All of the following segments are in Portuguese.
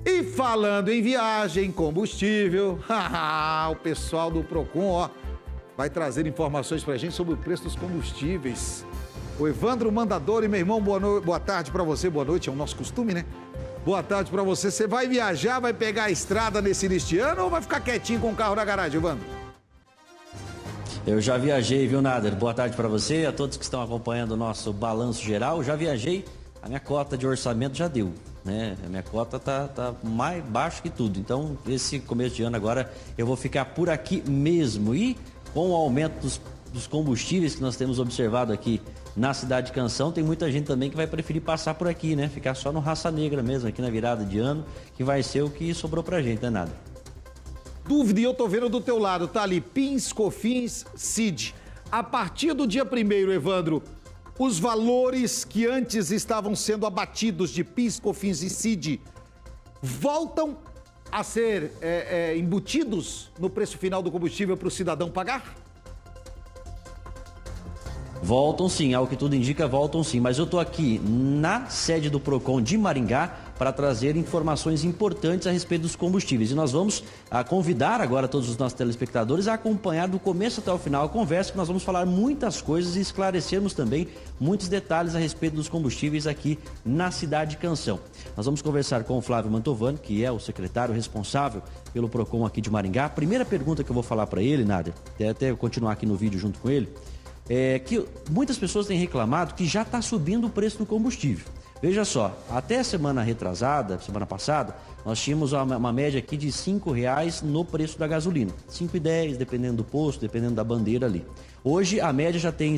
E falando em viagem, combustível, o pessoal do Procon, ó, vai trazer informações pra gente sobre o preço dos combustíveis. O Evandro Mandadori, meu irmão, boa tarde pra você, boa noite, é o nosso costume, né? Boa tarde pra você. Você vai viajar, vai pegar a estrada nesse ano ou vai ficar quietinho com o carro na garagem, Evandro? Eu já viajei, viu, Nader? Boa tarde para você, a todos que estão acompanhando o nosso balanço geral. Já viajei, a minha cota de orçamento já deu, né? A minha cota tá mais baixo que tudo. Então, esse começo de ano agora, eu vou ficar por aqui mesmo. E com o aumento dos combustíveis que nós temos observado aqui na cidade de Canção, tem muita gente também que vai preferir passar por aqui, né? Ficar só no Raça Negra mesmo, aqui na virada de ano, que vai ser o que sobrou pra gente, né, Nader? Dúvida, e eu tô vendo do teu lado, tá ali, PIS, COFINS, CID. A partir do dia 1º, Evandro, os valores que antes estavam sendo abatidos de PIS, COFINS e CID voltam a ser embutidos no preço final do combustível para o cidadão pagar? Voltam sim, ao que tudo indica, voltam sim. Mas eu estou aqui na sede do Procon de Maringá para trazer informações importantes a respeito dos combustíveis. E nós vamos convidar agora todos os nossos telespectadores a acompanhar do começo até o final a conversa, que nós vamos falar muitas coisas e esclarecermos também muitos detalhes a respeito dos combustíveis aqui na cidade de Canção. Nós vamos conversar com o Flávio Mantovani, que é o secretário responsável pelo Procon aqui de Maringá. A primeira pergunta que eu vou falar para ele, Nader, até eu continuar aqui no vídeo junto com ele, é que muitas pessoas têm reclamado que já está subindo o preço do combustível. Veja só, até semana retrasada, semana passada, nós tínhamos uma média aqui de R$5 no preço da gasolina. 5,10, dependendo do posto, dependendo da bandeira ali. Hoje a média já tem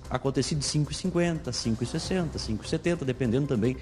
acontecido de 5,50, 5,60, 5,70, dependendo também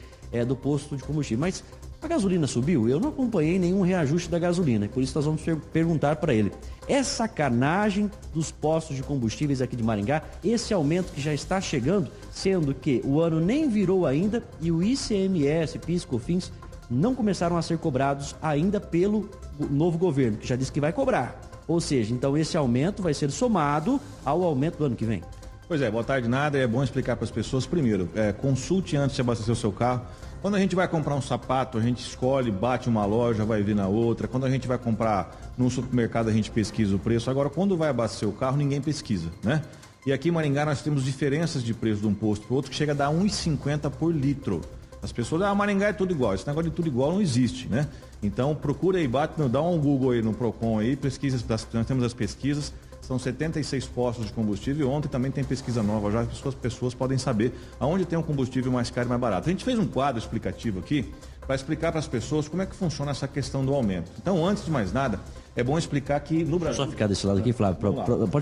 do posto de combustível. Mas a gasolina subiu? Eu não acompanhei nenhum reajuste da gasolina, por isso nós vamos perguntar para ele. É sacanagem dos postos de combustíveis aqui de Maringá, esse aumento que já está chegando, sendo que o ano nem virou ainda e o ICMS, PIS, COFINS não começaram a ser cobrados ainda pelo novo governo, que já disse que vai cobrar. Ou seja, então esse aumento vai ser somado ao aumento do ano que vem. Pois é, boa tarde, Nader. É bom explicar para as pessoas. Primeiro, consulte antes de abastecer o seu carro. Quando a gente vai comprar um sapato, a gente escolhe, bate uma loja, vai vir na outra. Quando a gente vai comprar num supermercado, a gente pesquisa o preço. Agora, quando vai abastecer o carro, ninguém pesquisa, né? E aqui em Maringá nós temos diferenças de preço de um posto para o outro que chega a dar R$1,50 por litro. As pessoas, Maringá é tudo igual. Esse negócio de tudo igual não existe, né? Então procura aí, dá um Google aí no Procon aí, pesquisa, nós temos as pesquisas. São 76 postos de combustível. Ontem também tem pesquisa nova, já as pessoas podem saber aonde tem um combustível mais caro e mais barato. A gente fez um quadro explicativo aqui para explicar para as pessoas como é que funciona essa questão do aumento. Então, antes de mais nada, é bom explicar que no Brasil... Só ficar desse lado aqui, Flávio.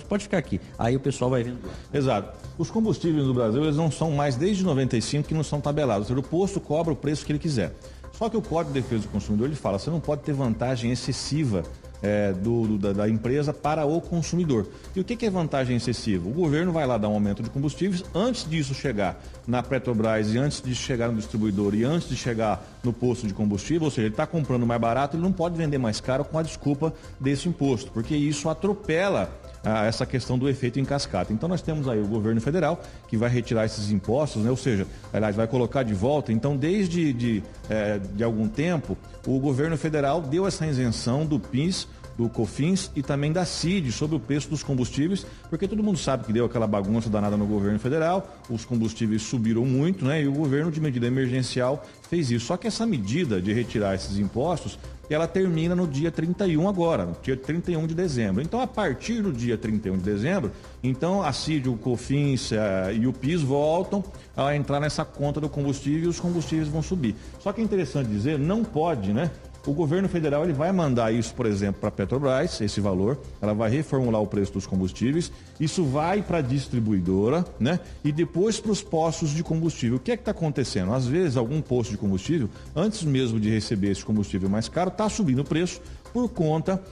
Pode ficar aqui. Aí o pessoal vai vendo. Exato. Os combustíveis no Brasil, eles não são mais, desde 95, que não são tabelados. Ou seja, o posto cobra o preço que ele quiser. Só que o Código de Defesa do Consumidor, ele fala, você não pode ter vantagem excessiva da empresa para o consumidor. E o que é vantagem excessiva? O governo vai lá dar um aumento de combustíveis, antes disso chegar na Petrobras e antes de chegar no distribuidor e antes de chegar no posto de combustível, ou seja, ele está comprando mais barato, ele não pode vender mais caro com a desculpa desse imposto, porque isso atropela essa questão do efeito em cascata. Então nós temos aí o governo federal que vai retirar esses impostos, né? Ou seja, aliás, vai colocar de volta. Então desde de algum tempo o governo federal deu essa isenção do PIS, do COFINS e também da CID sobre o preço dos combustíveis, porque todo mundo sabe que deu aquela bagunça danada no governo federal, os combustíveis subiram muito, né? E o governo de medida emergencial fez isso. Só que essa medida de retirar esses impostos, ela termina no dia 31 agora, no dia 31 de dezembro. Então, a partir do dia 31 de dezembro, então a CID, o COFINS e o PIS voltam a entrar nessa conta do combustível e os combustíveis vão subir. Só que é interessante dizer, não pode, né? O governo federal ele vai mandar isso, por exemplo, para a Petrobras, esse valor, ela vai reformular o preço dos combustíveis, isso vai para a distribuidora, né? E depois para os postos de combustível. O que é que está acontecendo? Às vezes, algum posto de combustível, antes mesmo de receber esse combustível mais caro, está subindo o preço por conta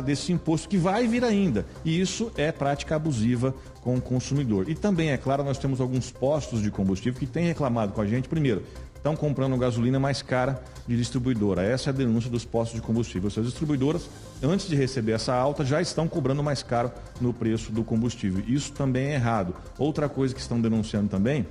desse imposto que vai vir ainda. E isso é prática abusiva com o consumidor. E também, é claro, nós temos alguns postos de combustível que têm reclamado com a gente, primeiro, estão comprando gasolina mais cara de distribuidora. Essa é a denúncia dos postos de combustível. As distribuidoras, antes de receber essa alta, já estão cobrando mais caro no preço do combustível. Isso também é errado. Outra coisa que estão denunciando também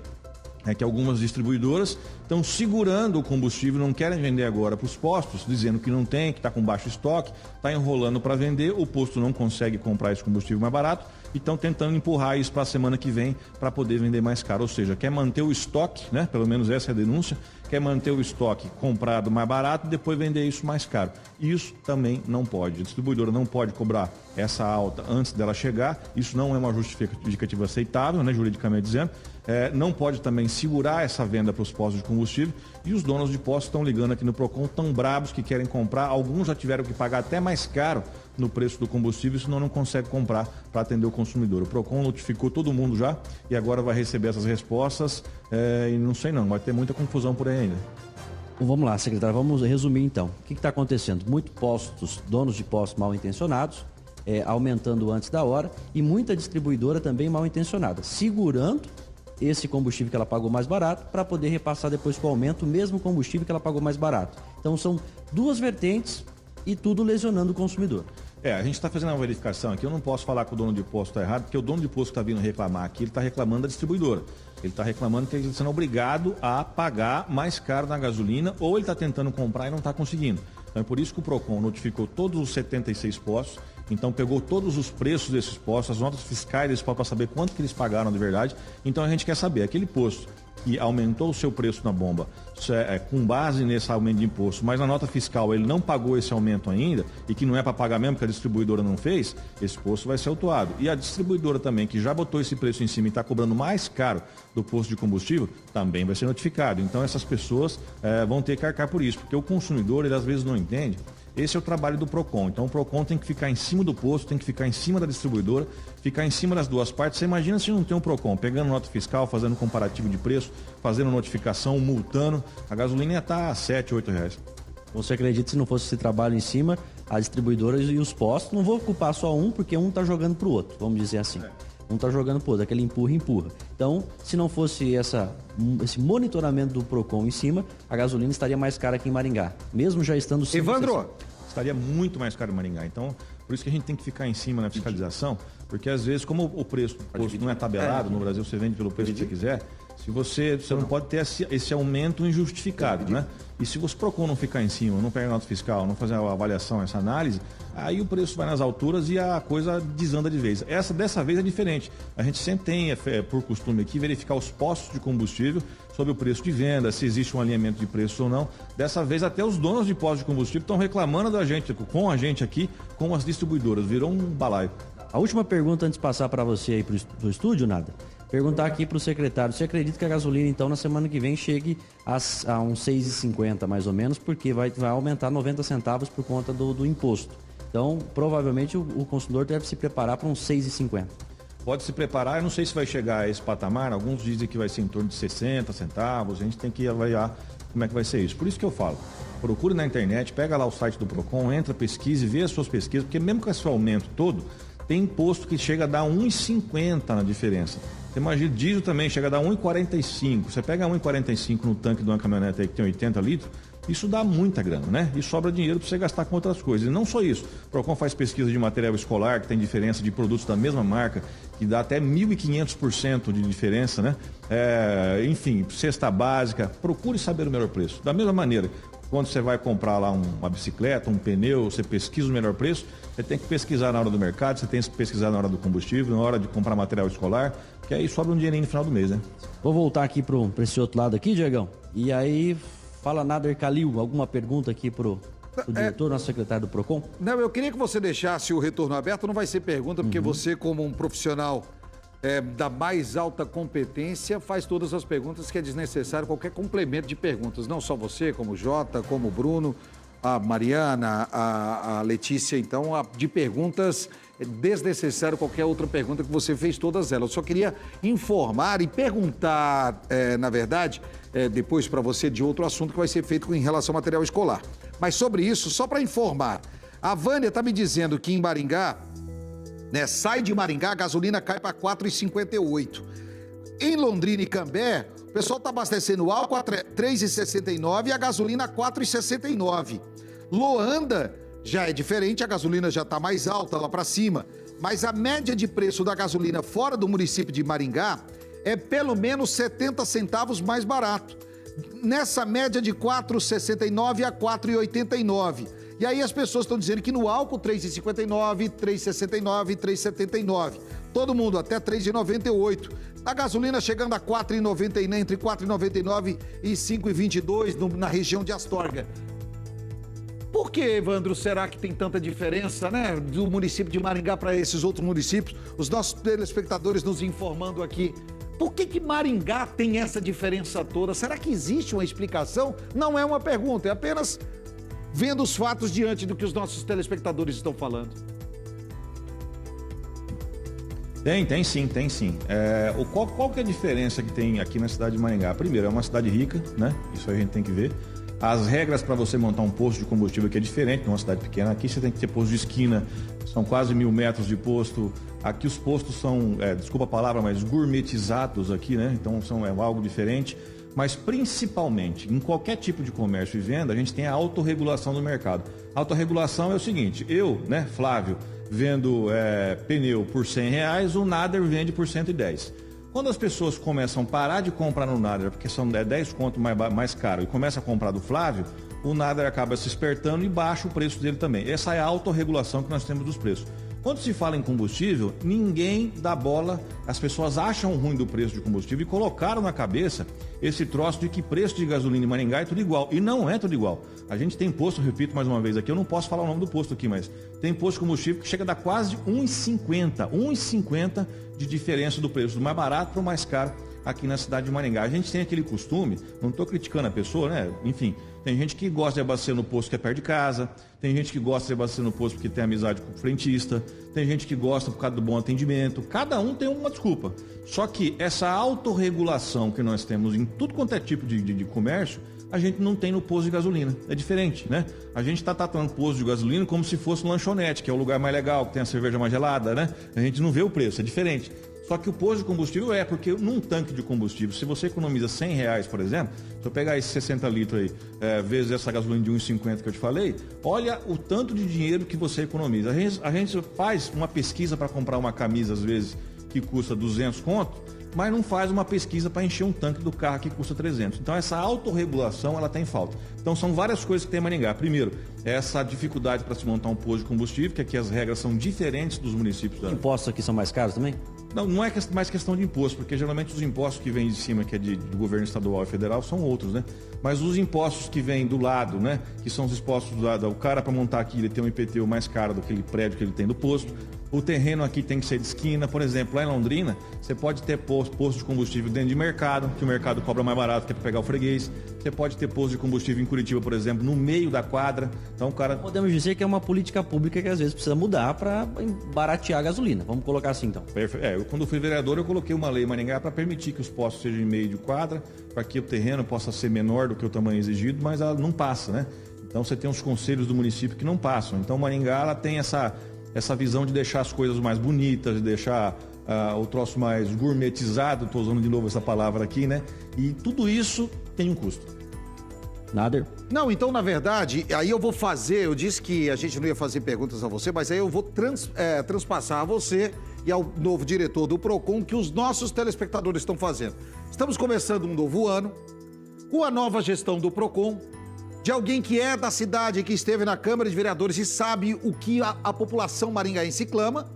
É que algumas distribuidoras estão segurando o combustível, não querem vender agora para os postos, dizendo que não tem, que está com baixo estoque, está enrolando para vender, o posto não consegue comprar esse combustível mais barato e estão tentando empurrar isso para a semana que vem para poder vender mais caro. Ou seja, quer manter o estoque, né? Pelo menos essa é a denúncia, quer manter o estoque comprado mais barato e depois vender isso mais caro. Isso também não pode. A distribuidora não pode cobrar essa alta antes dela chegar, isso não é uma justificativa aceitável, né, juridicamente dizendo. Não pode também segurar essa venda para os postos de combustível e os donos de postos estão ligando aqui no PROCON, tão bravos que querem comprar, alguns já tiveram que pagar até mais caro no preço do combustível, senão não consegue comprar para atender o consumidor. O PROCON notificou todo mundo já e agora vai receber essas respostas e não sei não, vai ter muita confusão por aí ainda. Vamos lá, secretário, vamos resumir então. O que está acontecendo? Muitos postos, donos de postos mal intencionados, aumentando antes da hora e muita distribuidora também mal intencionada, segurando esse combustível que ela pagou mais barato para poder repassar depois com o aumento o mesmo combustível que ela pagou mais barato. Então são duas vertentes e tudo lesionando o consumidor. A gente está fazendo uma verificação aqui, eu não posso falar que o dono de posto está errado, porque o dono de posto que está vindo reclamar aqui, ele está reclamando da distribuidora. Ele está reclamando que ele está sendo obrigado a pagar mais caro na gasolina ou ele está tentando comprar e não está conseguindo. Então é por isso que o PROCON notificou todos os 76 postos, então pegou todos os preços desses postos, as notas fiscais desses postos para saber quanto que eles pagaram de verdade. Então a gente quer saber, aquele posto que aumentou o seu preço na bomba com base nesse aumento de imposto, mas na nota fiscal ele não pagou esse aumento ainda e que não é para pagar mesmo, que a distribuidora não fez, esse posto vai ser autuado. E a distribuidora também, que já botou esse preço em cima e está cobrando mais caro do posto de combustível, também vai ser notificado. Então essas pessoas vão ter que arcar por isso, porque o consumidor, ele às vezes não entende. Esse é o trabalho do PROCON. Então o PROCON tem que ficar em cima do posto, tem que ficar em cima da distribuidora, ficar em cima das duas partes. Você imagina se não tem um PROCON pegando nota fiscal, fazendo comparativo de preço, fazendo notificação, multando. A gasolina ia estar a R$7, R$8. Você acredita que se não fosse esse trabalho em cima, a distribuidora e os postos, não vou culpar só um, porque um está jogando para o outro, vamos dizer assim. Um está jogando para o outro, aquele empurra. Então, se não fosse esse monitoramento do PROCON em cima, a gasolina estaria mais cara aqui em Maringá, mesmo já estando... Evandro! Estaria muito mais caro em Maringá. Então, por isso que a gente tem que ficar em cima na fiscalização, porque às vezes, como o preço do posto não é tabelado, no Brasil você vende pelo preço que você quiser, se você não pode ter esse aumento injustificado, né? E se você PROCON não ficar em cima, não pegar nota fiscal, não fazer a avaliação, essa análise, aí o preço vai nas alturas e a coisa desanda de vez. Dessa vez é diferente. A gente sempre tem, por costume aqui, verificar os postos de combustível sobre o preço de venda, se existe um alinhamento de preço ou não. Dessa vez até os donos de postos de combustível estão reclamando com a gente aqui, com as distribuidoras. Virou um balaio. A última pergunta antes de passar para você aí para o estúdio, Nada. Perguntar aqui para o secretário, você acredita que a gasolina, então, na semana que vem chegue a uns 6,50 mais ou menos, porque vai aumentar 90 centavos por conta do imposto. Então, provavelmente, o consumidor deve se preparar para uns 6,50. Pode se preparar, eu não sei se vai chegar a esse patamar, alguns dizem que vai ser em torno de 60 centavos, a gente tem que avaliar como é que vai ser isso. Por isso que eu falo, procure na internet, pega lá o site do PROCON, entra, pesquise, vê as suas pesquisas, porque mesmo com esse aumento todo, tem imposto que chega a dar 1,50 na diferença. Você imagina, diesel também chega a dar 1,45. Você pega 1,45 no tanque de uma caminhonete aí que tem 80 litros, isso dá muita grana, né? E sobra dinheiro para você gastar com outras coisas. E não só isso. O PROCON faz pesquisa de material escolar, que tem diferença de produtos da mesma marca, que dá até 1.500% de diferença, né? Enfim, cesta básica. Procure saber o melhor preço. Da mesma maneira, quando você vai comprar lá uma bicicleta, um pneu, você pesquisa o melhor preço, você tem que pesquisar na hora do mercado, você tem que pesquisar na hora do combustível, na hora de comprar material escolar, que aí sobra um dinheirinho no final do mês, né? Vou voltar aqui para esse outro lado aqui, Diegão. E aí, fala Nader Kalil, alguma pergunta aqui pro diretor, nosso secretário do PROCON? Não, eu queria que você deixasse o retorno aberto, não vai ser pergunta, porque você, como um profissional da mais alta competência, faz todas as perguntas que é desnecessário, qualquer complemento de perguntas. Não só você, como o Jota, como o Bruno, a Mariana, a Letícia, então, de perguntas, é desnecessário qualquer outra pergunta que você fez, todas elas. Eu só queria informar e perguntar, na verdade, depois para você de outro assunto que vai ser feito em relação ao material escolar. Mas sobre isso, só para informar, a Vânia está me dizendo que em Maringá, sai de Maringá, a gasolina cai para 4,58. Em Londrina e Cambé, o pessoal está abastecendo o álcool a 3,69 e a gasolina a 4,69. Loanda já é diferente, a gasolina já está mais alta lá para cima, mas a média de preço da gasolina fora do município de Maringá é pelo menos 70 centavos mais barato. Nessa média de 4,69 a 4,89. E aí as pessoas estão dizendo que no álcool 3,59, 3,69, 3,79. Todo mundo até 3,98. A gasolina chegando a 4,90, entre 4,99 e 5,22 na região de Astorga. Por que, Evandro, será que tem tanta diferença, né, do município de Maringá para esses outros municípios? Os nossos telespectadores nos informando aqui. Por que Maringá tem essa diferença toda? Será que existe uma explicação? Não é uma pergunta, é apenas vendo os fatos diante do que os nossos telespectadores estão falando. Tem sim. Qual que é a diferença que tem aqui na cidade de Maringá? Primeiro, é uma cidade rica, né? Isso aí a gente tem que ver. As regras para você montar um posto de combustível aqui é diferente de uma cidade pequena. Aqui você tem que ter posto de esquina, são quase 1.000 metros de posto. Aqui os postos são, desculpa a palavra, mas gourmetizados aqui, né? Então é algo diferente. Mas principalmente, em qualquer tipo de comércio e venda, a gente tem a autorregulação do mercado. A autorregulação é o seguinte, eu, né, Flávio, vendo pneu por R$100, o Nader vende por 110. Quando as pessoas começam a parar de comprar no Nader, porque são 10 conto mais caro, e começa a comprar do Flávio, o Nader acaba se espertando e baixa o preço dele também. Essa é a autorregulação que nós temos dos preços. Quando se fala em combustível, ninguém dá bola, as pessoas acham ruim do preço de combustível e colocaram na cabeça esse troço de que preço de gasolina em Maringá é tudo igual. E não é tudo igual. A gente tem posto, repito mais uma vez aqui, eu não posso falar o nome do posto aqui, mas tem posto de combustível que chega a dar quase R$1,50 de diferença do preço do mais barato para o mais caro aqui na cidade de Maringá. A gente tem aquele costume, não estou criticando a pessoa, né? Enfim, tem gente que gosta de abastecer no posto que é perto de casa, tem gente que gosta de abastecer no posto porque tem amizade com o frentista, tem gente que gosta por causa do bom atendimento, cada um tem uma desculpa. Só que essa autorregulação que nós temos em tudo quanto é tipo de comércio, a gente não tem no posto de gasolina. É diferente, né? A gente está tratando o posto de gasolina como se fosse um lanchonete, que é o lugar mais legal, que tem a cerveja mais gelada, né? A gente não vê o preço, é diferente. Só que o posto de combustível porque num tanque de combustível, se você economiza R$100, por exemplo, se eu pegar esses 60 litros aí, vezes essa gasolina de 1,50 que eu te falei, olha o tanto de dinheiro que você economiza. A gente faz uma pesquisa para comprar uma camisa, às vezes, que custa 200 conto, mas não faz uma pesquisa para encher um tanque do carro que custa 300. Então essa autorregulação, ela tem falta. Então são várias coisas que tem em Maringá. Primeiro, essa dificuldade para se montar um posto de combustível, que aqui as regras são diferentes dos municípios. Os impostos aqui são mais caros também? Não é mais questão de imposto, porque geralmente os impostos que vêm de cima, que é do governo estadual e federal, são outros, né? Mas os impostos que vêm do lado, né? Que são os impostos do lado, o cara para montar aqui, ele tem um IPTU mais caro do que aquele prédio que ele tem do posto. O terreno aqui tem que ser de esquina, por exemplo, lá em Londrina, você pode ter posto de combustível dentro de mercado, que o mercado cobra mais barato que é para pegar o freguês. Você pode ter posto de combustível em Curitiba, por exemplo, no meio da quadra. Então, o cara... Podemos dizer que é uma política pública que às vezes precisa mudar para baratear a gasolina. Vamos colocar assim, então. Eu, quando fui vereador, eu coloquei uma lei em Maringá para permitir que os postos sejam em meio de quadra, para que o terreno possa ser menor do que o tamanho exigido, mas ela não passa, né? Então, você tem os conselhos do município que não passam. Então, Maringá, ela tem essa visão de deixar as coisas mais bonitas, de deixar o troço mais gourmetizado, estou usando de novo essa palavra aqui, né? E tudo isso tem um custo. Nader? Não, então, na verdade, aí eu disse que a gente não ia fazer perguntas a você, mas aí eu vou transpassar a você e ao novo diretor do PROCON que os nossos telespectadores estão fazendo. Estamos começando um novo ano, com a nova gestão do PROCON, de alguém que é da cidade, que esteve na Câmara de Vereadores e sabe o que a população maringaense clama.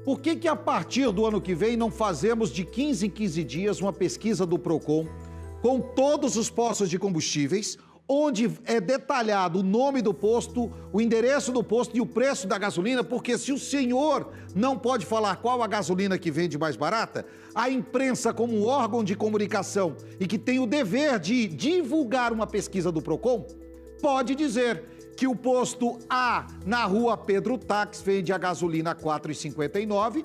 Por que a partir do ano que vem não fazemos de 15 em 15 dias uma pesquisa do PROCON com todos os postos de combustíveis, onde é detalhado o nome do posto, o endereço do posto e o preço da gasolina, porque se o senhor não pode falar qual a gasolina que vende mais barata, a imprensa, como um órgão de comunicação e que tem o dever de divulgar uma pesquisa do PROCON, pode dizer que o posto A, na rua Pedro Tax, vende a gasolina a R$ 4,59,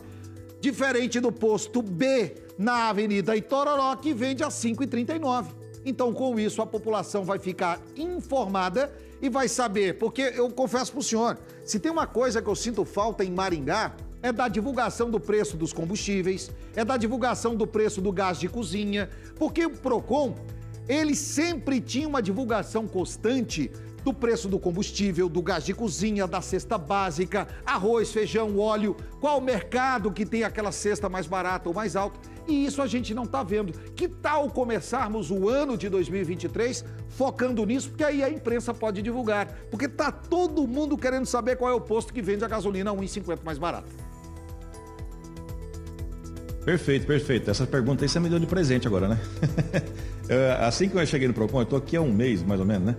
diferente do posto B, na Avenida Itororó, que vende a R$ 5,39. Então, com isso, a população vai ficar informada e vai saber, porque eu confesso para o senhor, se tem uma coisa que eu sinto falta em Maringá, é da divulgação do preço dos combustíveis, é da divulgação do preço do gás de cozinha, porque o PROCON, ele sempre tinha uma divulgação constante do preço do combustível, do gás de cozinha, da cesta básica, arroz, feijão, óleo, qual mercado que tem aquela cesta mais barata ou mais alta. E isso a gente não está vendo. Que tal começarmos o ano de 2023 focando nisso? Porque aí a imprensa pode divulgar. Porque tá todo mundo querendo saber qual é o posto que vende a gasolina a R$ 1,50 mais barato. Perfeito, perfeito. Essa pergunta aí você me deu de presente agora, né? Assim que eu cheguei no Procon, eu tô aqui há um mês, mais ou menos, né?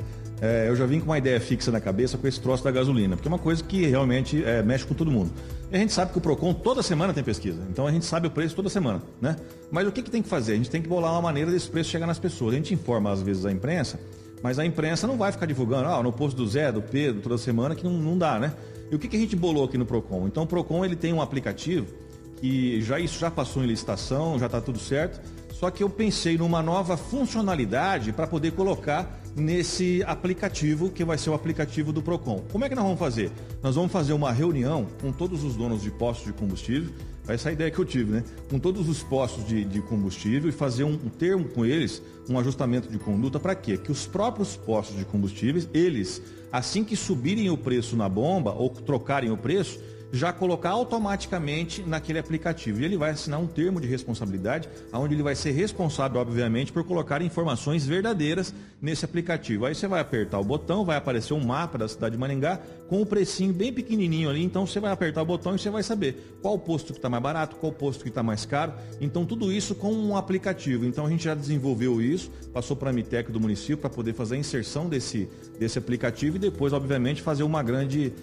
Eu já vim com uma ideia fixa na cabeça com esse troço da gasolina, porque é uma coisa que realmente mexe com todo mundo. E a gente sabe que o Procon toda semana tem pesquisa, então a gente sabe o preço toda semana, né? Mas o que tem que fazer? A gente tem que bolar uma maneira desse preço chegar nas pessoas. A gente informa às vezes a imprensa, mas a imprensa não vai ficar divulgando, no posto do Zé, do Pedro, toda semana, que não dá, né? E o que a gente bolou aqui no Procon? Então o Procon ele tem um aplicativo que isso já passou em licitação, já está tudo certo, só que eu pensei numa nova funcionalidade para poder colocar nesse aplicativo, que vai ser o aplicativo do Procon. Como é que nós vamos fazer? Nós vamos fazer uma reunião com todos os donos de postos de combustível, essa é a ideia que eu tive, né? Com todos os postos de combustível e fazer um termo com eles, um ajustamento de conduta, para quê? Que os próprios postos de combustíveis, eles, assim que subirem o preço na bomba ou trocarem o preço, já colocar automaticamente naquele aplicativo. E ele vai assinar um termo de responsabilidade, onde ele vai ser responsável, obviamente, por colocar informações verdadeiras nesse aplicativo. Aí você vai apertar o botão, vai aparecer um mapa da cidade de Maringá com um precinho bem pequenininho ali. Então você vai apertar o botão e você vai saber qual posto que está mais barato, qual posto que está mais caro. Então tudo isso com um aplicativo. Então a gente já desenvolveu isso, passou para a Mitec do município para poder fazer a inserção desse aplicativo e depois, obviamente, fazer uma grande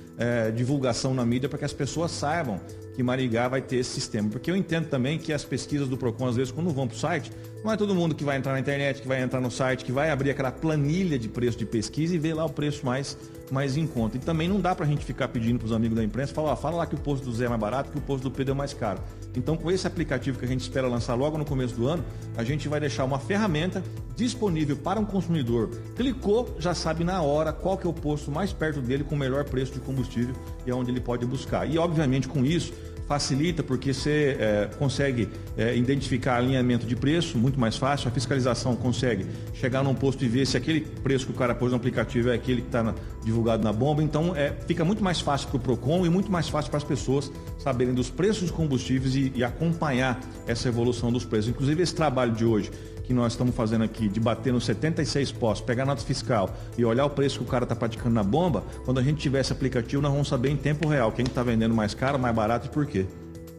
divulgação na mídia para que as pessoas saibam que Maringá vai ter esse sistema. Porque eu entendo também que as pesquisas do Procon, às vezes, quando vão para o site, não é todo mundo que vai entrar na internet, que vai entrar no site, que vai abrir aquela planilha de preço de pesquisa e ver lá o preço mais em conta. E também não dá para a gente ficar pedindo para os amigos da imprensa, fala lá que o posto do Zé é mais barato, que o posto do Pedro é mais caro. Então, com esse aplicativo que a gente espera lançar logo no começo do ano, a gente vai deixar uma ferramenta disponível para um consumidor. Clicou, já sabe na hora qual que é o posto mais perto dele com o melhor preço de combustível e aonde ele pode buscar. E, obviamente, com isso, facilita porque você consegue identificar alinhamento de preço, muito mais fácil. A fiscalização consegue chegar num posto e ver se aquele preço que o cara pôs no aplicativo é aquele que está divulgado na bomba. Então, fica muito mais fácil para o Procon e muito mais fácil para as pessoas saberem dos preços dos combustíveis e acompanhar essa evolução dos preços. Inclusive, esse trabalho de hoje que nós estamos fazendo aqui, de bater nos 76 postos, pegar a nota fiscal e olhar o preço que o cara está praticando na bomba, quando a gente tiver esse aplicativo, nós vamos saber em tempo real quem está vendendo mais caro, mais barato e por quê.